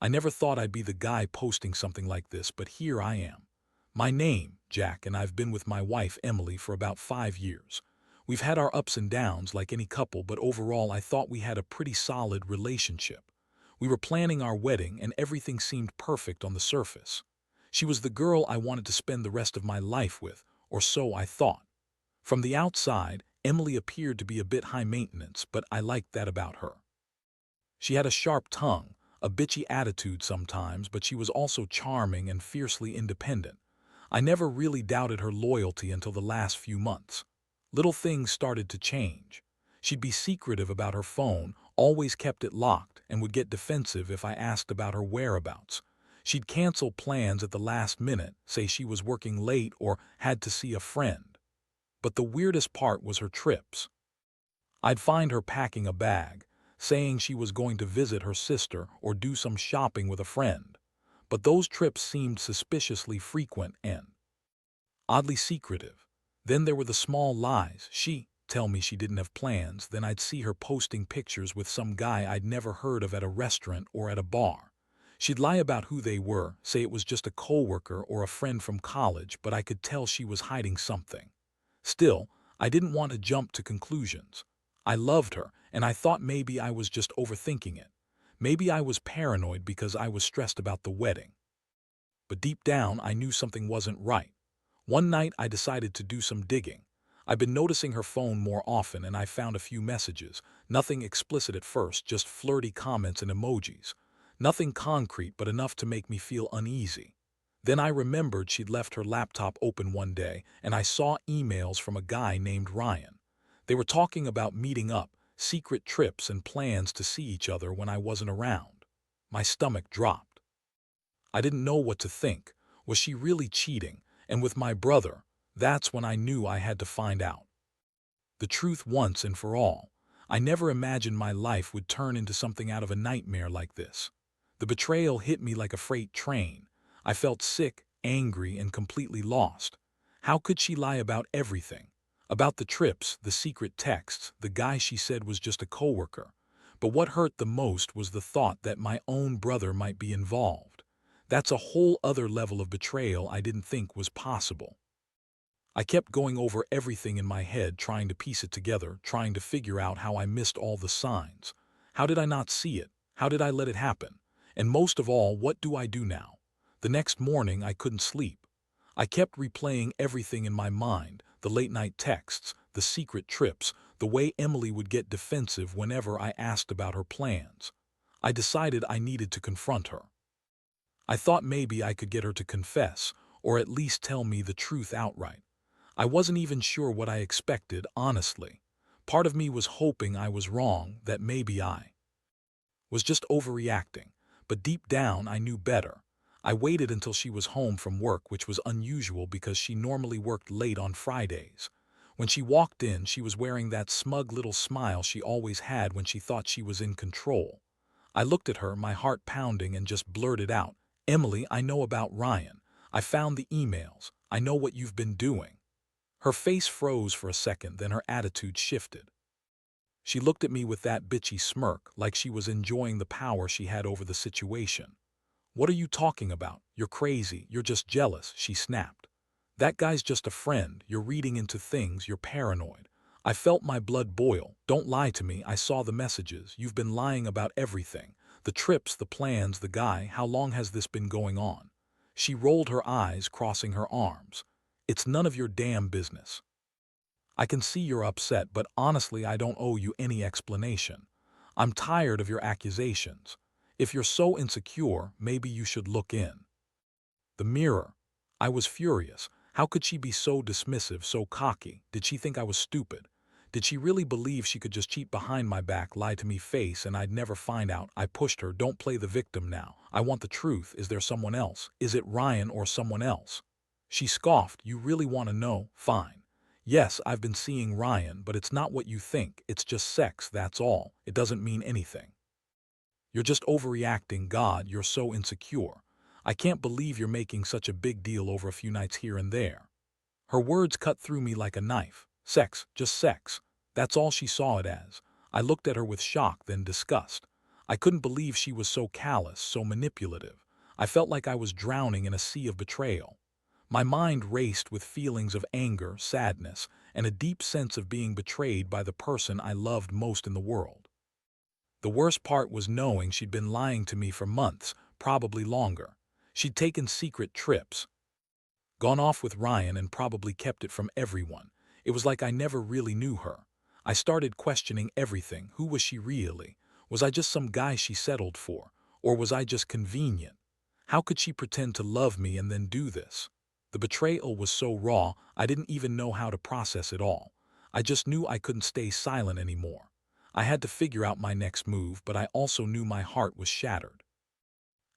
I never thought I'd be the guy posting something like this, but here I am. My name, Jack, and I've been with my wife, Emily, for about 5 years. We've had our ups and downs like any couple, but overall I thought we had a pretty solid relationship. We were planning our wedding and everything seemed perfect on the surface. She was the girl I wanted to spend the rest of my life with, or so I thought. From the outside, Emily appeared to be a bit high maintenance, but I liked that about her. She had a sharp tongue, a bitchy attitude sometimes, but she was also charming and fiercely independent. I never really doubted her loyalty until the last few months. Little things started to change. She'd be secretive about her phone, always kept it locked, and would get defensive if I asked about her whereabouts. She'd cancel plans at the last minute, say she was working late or had to see a friend. But the weirdest part was her trips. I'd find her packing a bag, saying she was going to visit her sister or do some shopping with a friend. But those trips seemed suspiciously frequent and oddly secretive. Then there were the small lies. She'd tell me she didn't have plans, then I'd see her posting pictures with some guy I'd never heard of at a restaurant or at a bar. She'd lie about who they were, say it was just a coworker or a friend from college, but I could tell she was hiding something. Still, I didn't want to jump to conclusions. I loved her, and I thought maybe I was just overthinking it. Maybe I was paranoid because I was stressed about the wedding. But deep down, I knew something wasn't right. One night, I decided to do some digging. I've been noticing her phone more often, and I found a few messages. Nothing explicit at first, just flirty comments and emojis. Nothing concrete, but enough to make me feel uneasy. Then I remembered she'd left her laptop open one day, and I saw emails from a guy named Ryan. They were talking about meeting up, secret trips, and plans to see each other when I wasn't around. My stomach dropped. I didn't know what to think. Was she really cheating? And with my brother, that's when I knew I had to find out the truth once and for all. I never imagined my life would turn into something out of a nightmare like this. The betrayal hit me like a freight train. I felt sick, angry, and completely lost. How could she lie about everything? About the trips, the secret texts, the guy she said was just a coworker. But what hurt the most was the thought that my own brother might be involved. That's a whole other level of betrayal I didn't think was possible. I kept going over everything in my head, trying to piece it together, trying to figure out how I missed all the signs. How did I not see it? How did I let it happen? And most of all, what do I do now? The next morning, I couldn't sleep. I kept replaying everything in my mind, the late-night texts, the secret trips, the way Emily would get defensive whenever I asked about her plans. I decided I needed to confront her. I thought maybe I could get her to confess, or at least tell me the truth outright. I wasn't even sure what I expected, honestly. Part of me was hoping I was wrong, that maybe I was just overreacting, but deep down I knew better. I waited until she was home from work, which was unusual because she normally worked late on Fridays. When she walked in, she was wearing that smug little smile she always had when she thought she was in control. I looked at her, my heart pounding, and just blurted out, "Emily, I know about Ryan. I found the emails. I know what you've been doing." Her face froze for a second, then her attitude shifted. She looked at me with that bitchy smirk, like she was enjoying the power she had over the situation. "What are you talking about? You're crazy. You're just jealous," she snapped. "That guy's just a friend. You're reading into things. You're paranoid." I felt my blood boil. "Don't lie to me. I saw the messages. You've been lying about everything. The trips, the plans, the guy. How long has this been going on?" She rolled her eyes, crossing her arms. "It's none of your damn business. I can see you're upset, but honestly, I don't owe you any explanation. I'm tired of your accusations. If you're so insecure, maybe you should look in the mirror." I was furious. How could she be so dismissive, so cocky? Did she think I was stupid? Did she really believe she could just cheat behind my back, lie to me face, and I'd never find out? I pushed her. "Don't play the victim now. I want the truth. Is there someone else? Is it Ryan or someone else?" She scoffed. "You really want to know? Fine. Yes, I've been seeing Ryan, but it's not what you think. It's just sex, that's all. It doesn't mean anything. You're just overreacting. God, you're so insecure. I can't believe you're making such a big deal over a few nights here and there." Her words cut through me like a knife. Sex, just sex. That's all she saw it as. I looked at her with shock, then disgust. I couldn't believe she was so callous, so manipulative. I felt like I was drowning in a sea of betrayal. My mind raced with feelings of anger, sadness, and a deep sense of being betrayed by the person I loved most in the world. The worst part was knowing she'd been lying to me for months, probably longer. She'd taken secret trips, gone off with Ryan, and probably kept it from everyone. It was like I never really knew her. I started questioning everything. Who was she really? Was I just some guy she settled for? Or was I just convenient? How could she pretend to love me and then do this? The betrayal was so raw, I didn't even know how to process it all. I just knew I couldn't stay silent anymore. I had to figure out my next move, but I also knew my heart was shattered.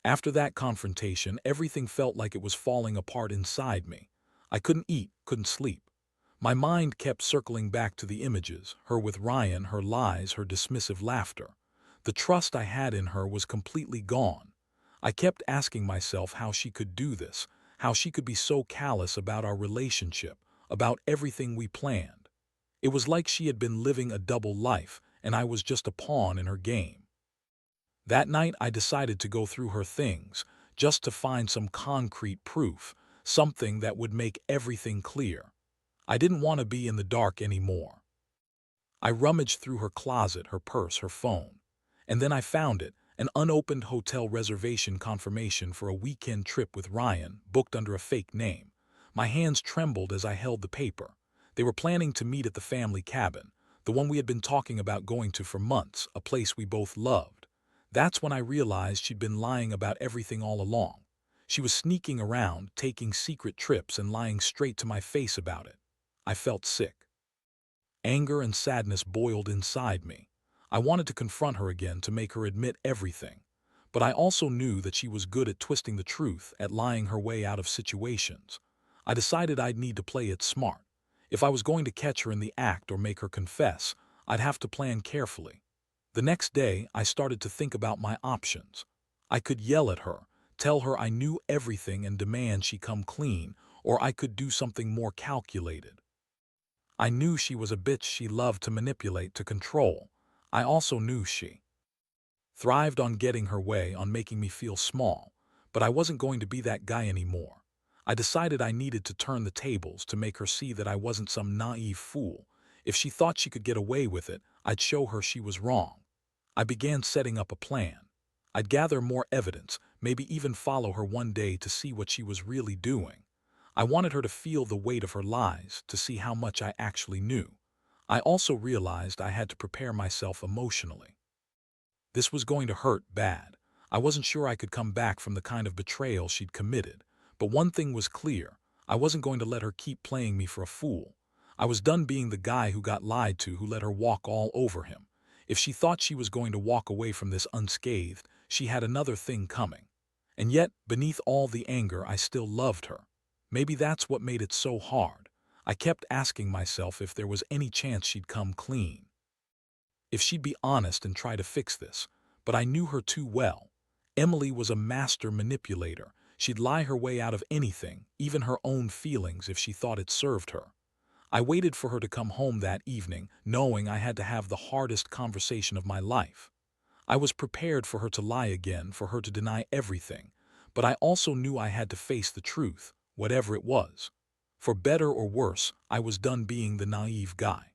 After that confrontation, everything felt like it was falling apart inside me. I couldn't eat, couldn't sleep. My mind kept circling back to the images, her with Ryan, her lies, her dismissive laughter. The trust I had in her was completely gone. I kept asking myself how she could do this, how she could be so callous about our relationship, about everything we planned. It was like she had been living a double life, and I was just a pawn in her game. That night I decided to go through her things, just to find some concrete proof, something that would make everything clear. I didn't want to be in the dark anymore. I rummaged through her closet, her purse, her phone. And then I found it, an unopened hotel reservation confirmation for a weekend trip with Ryan, booked under a fake name. My hands trembled as I held the paper. They were planning to meet at the family cabin, the one we had been talking about going to for months, a place we both loved. That's when I realized she'd been lying about everything all along. She was sneaking around, taking secret trips, and lying straight to my face about it. I felt sick. Anger and sadness boiled inside me. I wanted to confront her again, to make her admit everything. But I also knew that she was good at twisting the truth, at lying her way out of situations. I decided I'd need to play it smart. If I was going to catch her in the act or make her confess, I'd have to plan carefully. The next day, I started to think about my options. I could yell at her, tell her I knew everything and demand she come clean, or I could do something more calculated. I knew she was a bitch she loved to manipulate, to control. I also knew she thrived on getting her way, on making me feel small. But I wasn't going to be that guy anymore. I decided I needed to turn the tables, to make her see that I wasn't some naive fool. If she thought she could get away with it, I'd show her she was wrong. I began setting up a plan. I'd gather more evidence, maybe even follow her one day to see what she was really doing. I wanted her to feel the weight of her lies, to see how much I actually knew. I also realized I had to prepare myself emotionally. This was going to hurt bad. I wasn't sure I could come back from the kind of betrayal she'd committed. But one thing was clear: I wasn't going to let her keep playing me for a fool. I was done being the guy who got lied to, who let her walk all over him. If she thought she was going to walk away from this unscathed, she had another thing coming. And yet, beneath all the anger, I still loved her. Maybe that's what made it so hard. I kept asking myself if there was any chance she'd come clean, if she'd be honest and try to fix this. But I knew her too well. Emily was a master manipulator. She'd lie her way out of anything, even her own feelings, if she thought it served her. I waited for her to come home that evening, knowing I had to have the hardest conversation of my life. I was prepared for her to lie again, for her to deny everything. But I also knew I had to face the truth, whatever it was. For better or worse, I was done being the naive guy.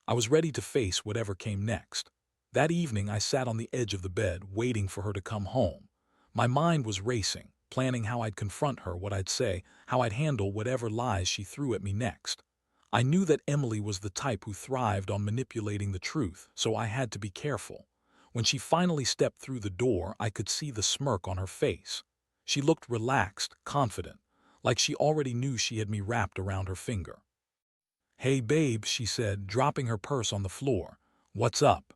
I was ready to face whatever came next. That evening I sat on the edge of the bed, waiting for her to come home. My mind was racing, planning how I'd confront her, what I'd say, how I'd handle whatever lies she threw at me next. I knew that Emily was the type who thrived on manipulating the truth, so I had to be careful. When she finally stepped through the door, I could see the smirk on her face. She looked relaxed, confident, like she already knew she had me wrapped around her finger. "Hey babe," she said, dropping her purse on the floor. "What's up?"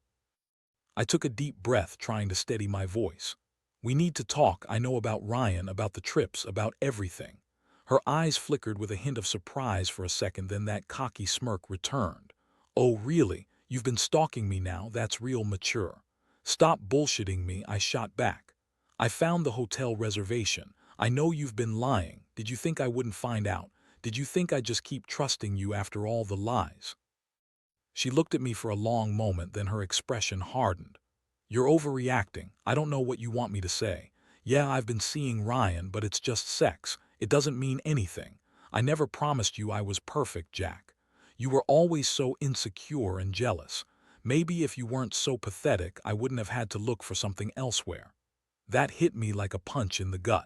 I took a deep breath, trying to steady my voice. "We need to talk. I know about Ryan, about the trips, about everything." Her eyes flickered with a hint of surprise for a second, then that cocky smirk returned. "Oh really? You've been stalking me now? That's real mature." "Stop bullshitting me," I shot back. "I found the hotel reservation. I know you've been lying. Did you think I wouldn't find out? Did you think I'd just keep trusting you after all the lies?" She looked at me for a long moment, then her expression hardened. You're overreacting. I don't know what you want me to say. Yeah, I've been seeing Ryan, but it's just sex. It doesn't mean anything. I never promised you I was perfect, Jack. You were always so insecure and jealous. Maybe if you weren't so pathetic, I wouldn't have had to look for something elsewhere. That hit me like a punch in the gut.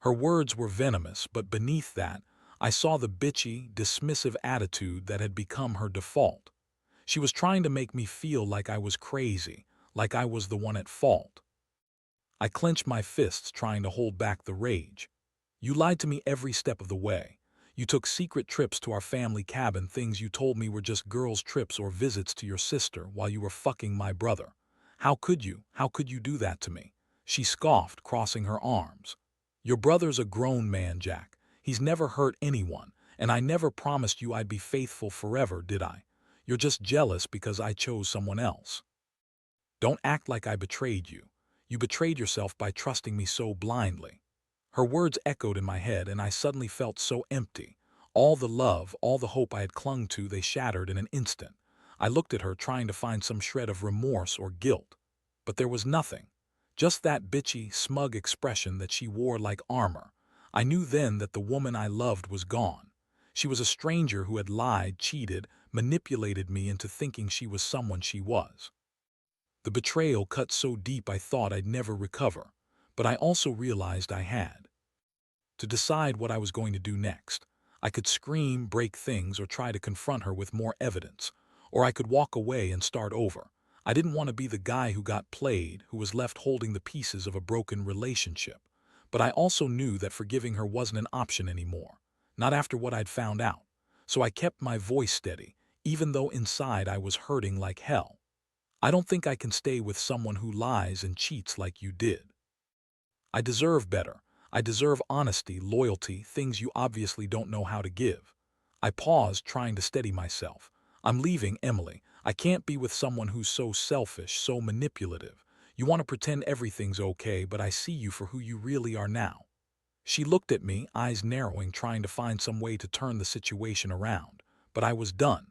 Her words were venomous, but beneath that, I saw the bitchy, dismissive attitude that had become her default. She was trying to make me feel like I was crazy, like I was the one at fault. I clenched my fists, trying to hold back the rage. You lied to me every step of the way. You took secret trips to our family cabin, things you told me were just girls' trips or visits to your sister while you were fucking my brother. How could you? How could you do that to me? She scoffed, crossing her arms. Your brother's a grown man, Jack. He's never hurt anyone, and I never promised you I'd be faithful forever, did I? You're just jealous because I chose someone else. Don't act like I betrayed you. You betrayed yourself by trusting me so blindly. Her words echoed in my head, and I suddenly felt so empty. All the love, all the hope I had clung to, they shattered in an instant. I looked at her, trying to find some shred of remorse or guilt. But there was nothing. Just that bitchy, smug expression that she wore like armor. I knew then that the woman I loved was gone. She was a stranger who had lied, cheated, manipulated me into thinking she was someone she was. The betrayal cut so deep I thought I'd never recover, but I also realized I had to decide what I was going to do next. I could scream, break things, or try to confront her with more evidence, or I could walk away and start over. I didn't want to be the guy who got played, who was left holding the pieces of a broken relationship. But I also knew that forgiving her wasn't an option anymore, not after what I'd found out. So I kept my voice steady, even though inside I was hurting like hell. I don't think I can stay with someone who lies and cheats like you did. I deserve better. I deserve honesty, loyalty, things you obviously don't know how to give. I paused, trying to steady myself. I'm leaving, Emily. I can't be with someone who's so selfish, so manipulative. You want to pretend everything's okay, but I see you for who you really are now. She looked at me, eyes narrowing, trying to find some way to turn the situation around. But I was done.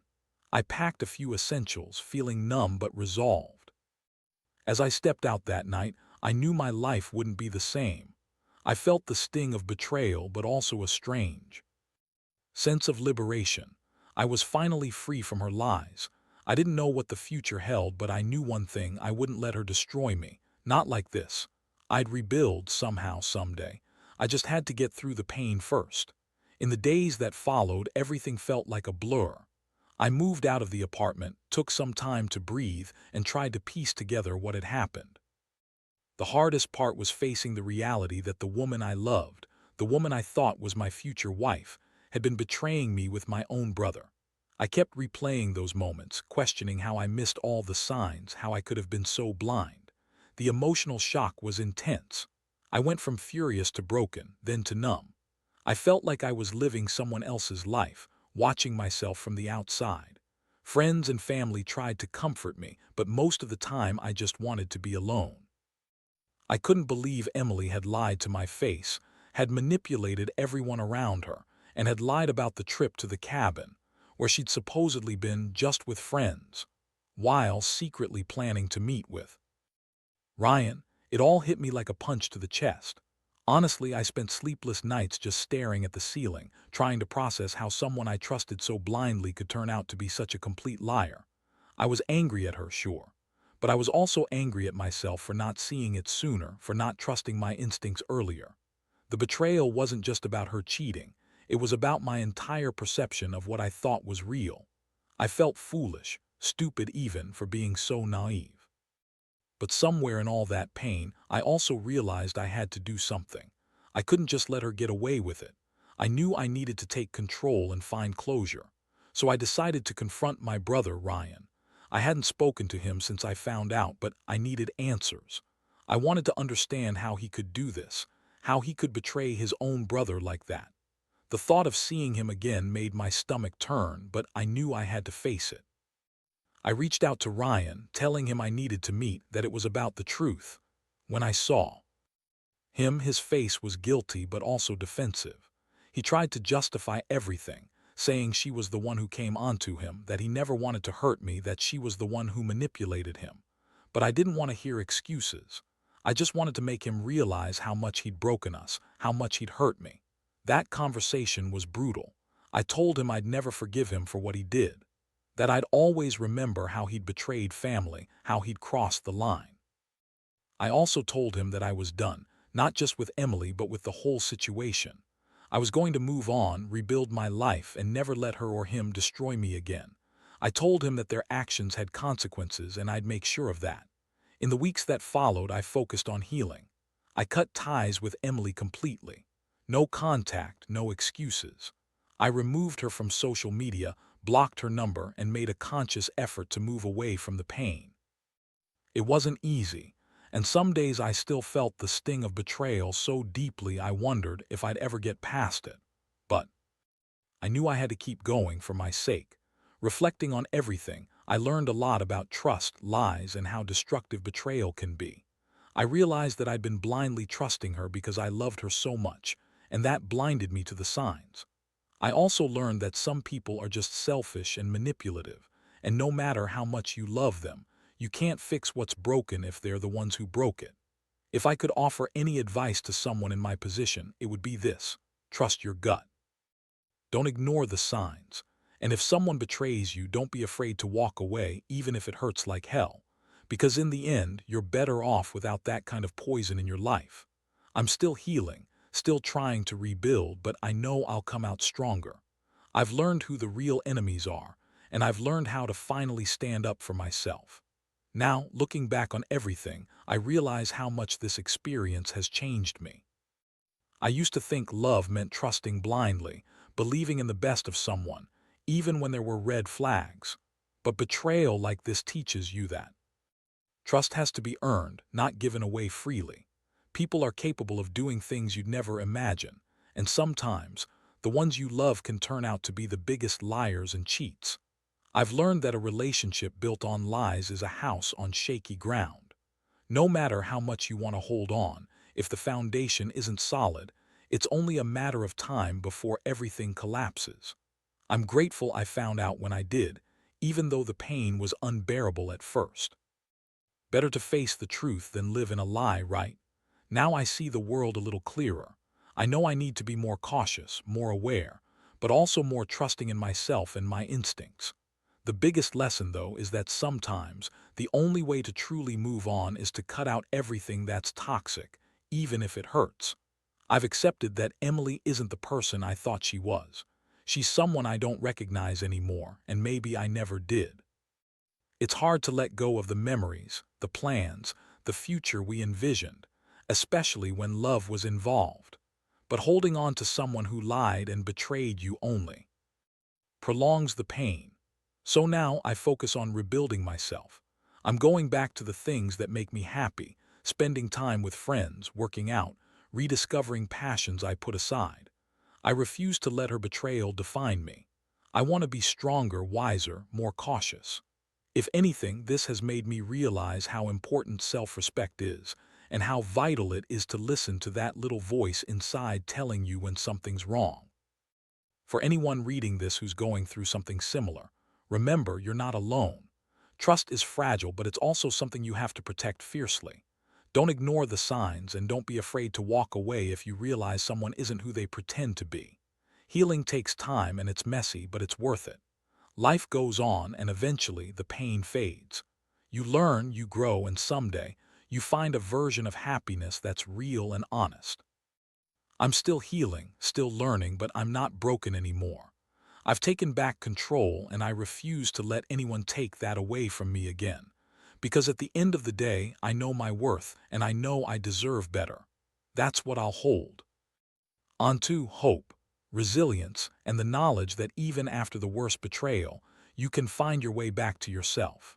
I packed a few essentials, feeling numb but resolved. As I stepped out that night, I knew my life wouldn't be the same. I felt the sting of betrayal, but also a strange sense of liberation. I was finally free from her lies. I didn't know what the future held, but I knew one thing: I wouldn't let her destroy me. Not like this. I'd rebuild somehow, someday. I just had to get through the pain first. In the days that followed, everything felt like a blur. I moved out of the apartment, took some time to breathe, and tried to piece together what had happened. The hardest part was facing the reality that the woman I loved, the woman I thought was my future wife, had been betraying me with my own brother. I kept replaying those moments, questioning how I missed all the signs, how I could have been so blind. The emotional shock was intense. I went from furious to broken, then to numb. I felt like I was living someone else's life, watching myself from the outside. Friends and family tried to comfort me, but most of the time I just wanted to be alone. I couldn't believe Emily had lied to my face, had manipulated everyone around her, and had lied about the trip to the cabin, where she'd supposedly been just with friends, while secretly planning to meet with Ryan. It all hit me like a punch to the chest. Honestly, I spent sleepless nights just staring at the ceiling, trying to process how someone I trusted so blindly could turn out to be such a complete liar. I was angry at her, sure, but I was also angry at myself for not seeing it sooner, for not trusting my instincts earlier. The betrayal wasn't just about her cheating. It was about my entire perception of what I thought was real. I felt foolish, stupid even, for being so naive. But somewhere in all that pain, I also realized I had to do something. I couldn't just let her get away with it. I knew I needed to take control and find closure. So I decided to confront my brother, Ryan. I hadn't spoken to him since I found out, but I needed answers. I wanted to understand how he could do this, how he could betray his own brother like that. The thought of seeing him again made my stomach turn, but I knew I had to face it. I reached out to Ryan, telling him I needed to meet, that it was about the truth. When I saw him, his face was guilty but also defensive. He tried to justify everything, saying she was the one who came onto him, that he never wanted to hurt me, that she was the one who manipulated him. But I didn't want to hear excuses. I just wanted to make him realize how much he'd broken us, how much he'd hurt me. That conversation was brutal. I told him I'd never forgive him for what he did, that I'd always remember how he'd betrayed family, how he'd crossed the line. I also told him that I was done, not just with Emily but with the whole situation. I was going to move on, rebuild my life, and never let her or him destroy me again. I told him that their actions had consequences and I'd make sure of that. In the weeks that followed, I focused on healing. I cut ties with Emily completely. No contact, no excuses. I removed her from social media, blocked her number, and made a conscious effort to move away from the pain. It wasn't easy, and some days I still felt the sting of betrayal so deeply I wondered if I'd ever get past it. But I knew I had to keep going for my sake. Reflecting on everything, I learned a lot about trust, lies, and how destructive betrayal can be. I realized that I'd been blindly trusting her because I loved her so much, and that blinded me to the signs. I also learned that some people are just selfish and manipulative, and no matter how much you love them, you can't fix what's broken if they're the ones who broke it. If I could offer any advice to someone in my position, it would be this: trust your gut. Don't ignore the signs. And if someone betrays you, don't be afraid to walk away, even if it hurts like hell. Because in the end, you're better off without that kind of poison in your life. I'm still healing, still trying to rebuild, but I know I'll come out stronger. I've learned who the real enemies are, and I've learned how to finally stand up for myself. Now, looking back on everything, I realize how much this experience has changed me. I used to think love meant trusting blindly, believing in the best of someone, even when there were red flags. But betrayal like this teaches you that trust has to be earned, not given away freely. People are capable of doing things you'd never imagine, and sometimes the ones you love can turn out to be the biggest liars and cheats. I've learned that a relationship built on lies is a house on shaky ground. No matter how much you want to hold on, if the foundation isn't solid, it's only a matter of time before everything collapses. I'm grateful I found out when I did, even though the pain was unbearable at first. Better to face the truth than live in a lie, right? Now I see the world a little clearer. I know I need to be more cautious, more aware, but also more trusting in myself and my instincts. The biggest lesson, though, is that sometimes the only way to truly move on is to cut out everything that's toxic, even if it hurts. I've accepted that Emily isn't the person I thought she was. She's someone I don't recognize anymore, and maybe I never did. It's hard to let go of the memories, the plans, the future we envisioned, especially when love was involved. But holding on to someone who lied and betrayed you only prolongs the pain. So now I focus on rebuilding myself. I'm going back to the things that make me happy, spending time with friends, working out, rediscovering passions I put aside. I refuse to let her betrayal define me. I want to be stronger, wiser, more cautious. If anything, this has made me realize how important self-respect is, and how vital it is to listen to that little voice inside telling you when something's wrong. For anyone reading this who's going through something similar, remember you're not alone. Trust is fragile, but it's also something you have to protect fiercely. Don't ignore the signs, and don't be afraid to walk away if you realize someone isn't who they pretend to be. Healing takes time and it's messy, but it's worth it. Life goes on, and eventually the pain fades. You learn, you grow, and someday you find a version of happiness that's real and honest. I'm still healing, still learning, but I'm not broken anymore. I've taken back control, and I refuse to let anyone take that away from me again. Because at the end of the day, I know my worth, and I know I deserve better. That's what I'll hold on to: hope, resilience, and the knowledge that even after the worst betrayal, you can find your way back to yourself.